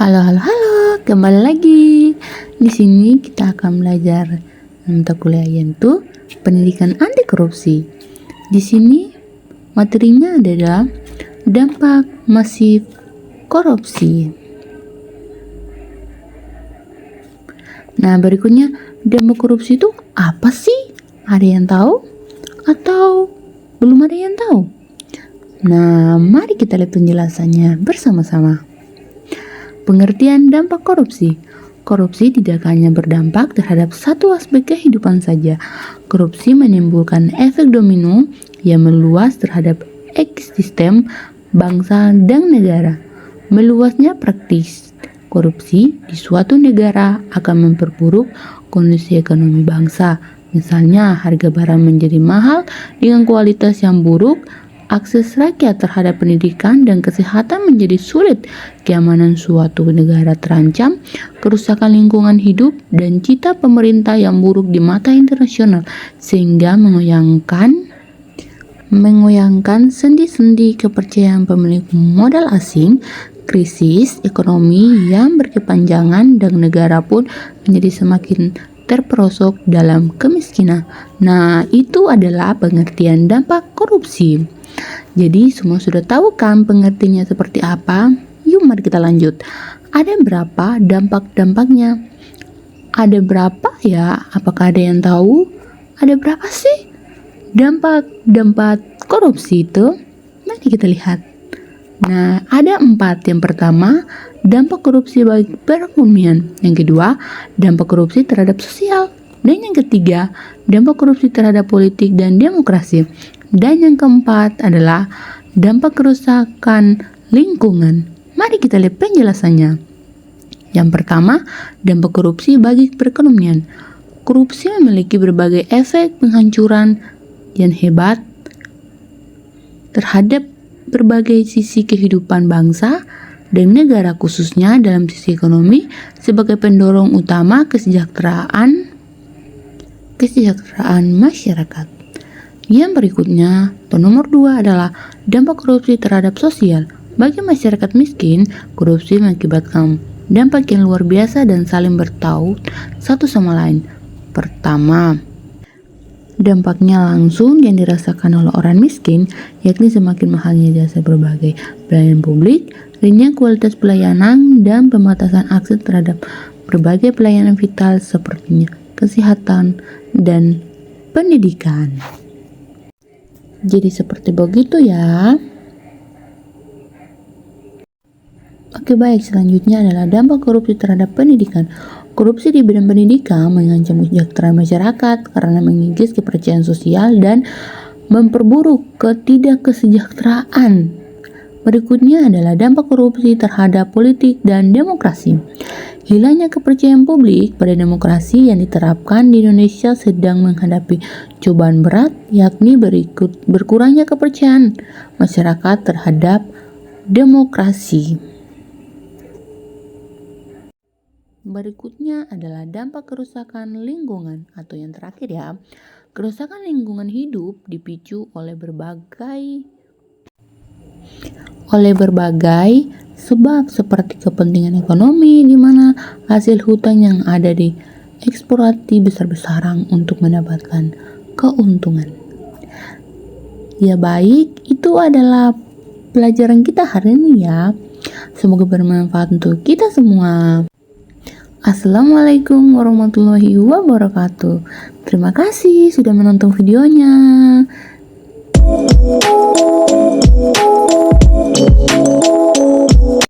Halo, halo, halo, kembali lagi. Di sini kita akan belajar mata kuliah yaitu pendidikan anti korupsi. Di sini materinya adalah dampak masif korupsi. Nah, berikutnya dampak korupsi itu apa sih? Ada yang tahu? Atau belum ada yang tahu? Nah, mari kita lihat penjelasannya bersama-sama. Pengertian dampak korupsi. Korupsi tidak hanya berdampak terhadap satu aspek kehidupan saja. Korupsi menimbulkan efek domino yang meluas terhadap ekosistem bangsa dan negara. Meluasnya praktis korupsi di suatu negara akan memperburuk kondisi ekonomi bangsa. Misalnya, harga barang menjadi mahal dengan kualitas yang buruk, akses rakyat terhadap pendidikan dan kesehatan menjadi sulit, keamanan suatu negara terancam, kerusakan lingkungan hidup, dan citra pemerintah yang buruk di mata internasional, sehingga mengoyangkan sendi-sendi kepercayaan pemilik modal asing, krisis ekonomi yang berkepanjangan, dan negara pun menjadi semakin terperosok dalam kemiskinan. Nah, itu adalah pengertian dampak korupsi. Jadi semua sudah tahu kan pengertiannya seperti apa? Yuk mari kita lanjut. Ada berapa dampak-dampaknya? Ada berapa ya? Apakah ada yang tahu? Ada berapa sih dampak korupsi itu? Mari kita lihat. Nah, ada 4. Yang pertama, dampak korupsi bagi perekonomian. Yang kedua, dampak korupsi terhadap sosial. Dan yang ketiga, dampak korupsi terhadap politik dan demokrasi. Dan yang keempat adalah dampak kerusakan lingkungan. Mari kita lihat penjelasannya. Yang pertama, dampak korupsi bagi perekonomian. Korupsi memiliki berbagai efek penghancuran yang hebat terhadap berbagai sisi kehidupan bangsa dan negara, khususnya dalam sisi ekonomi sebagai pendorong utama kesejahteraan masyarakat. Yang berikutnya, atau nomor 2 adalah dampak korupsi terhadap sosial. Bagi masyarakat miskin, korupsi mengakibatkan dampak yang luar biasa dan saling bertaut satu sama lain. Pertama, dampaknya langsung yang dirasakan oleh orang miskin, yakni semakin mahalnya jasa berbagai pelayanan publik, rendahnya kualitas pelayanan, dan pembatasan akses terhadap berbagai pelayanan vital seperti kesehatan dan pendidikan. Jadi seperti begitu ya. Oke, baik, selanjutnya adalah dampak korupsi terhadap pendidikan. Korupsi di bidang pendidikan mengancam kesejahteraan masyarakat karena mengikis kepercayaan sosial dan memperburuk ketidakkesejahteraan. Berikutnya adalah dampak korupsi terhadap politik dan demokrasi. Hilangnya kepercayaan publik pada demokrasi yang diterapkan di Indonesia sedang menghadapi cobaan berat, yakni berkurangnya kepercayaan masyarakat terhadap demokrasi. Berikutnya adalah dampak kerusakan lingkungan, atau yang terakhir ya. Kerusakan lingkungan hidup dipicu oleh berbagai sebab seperti kepentingan ekonomi, di mana hasil hutan yang ada dieksploitasi besar-besaran untuk mendapatkan keuntungan. Ya baik, itu adalah pelajaran kita hari ini ya. Semoga bermanfaat untuk kita semua. Assalamualaikum warahmatullahi wabarakatuh. Terima kasih sudah menonton videonya.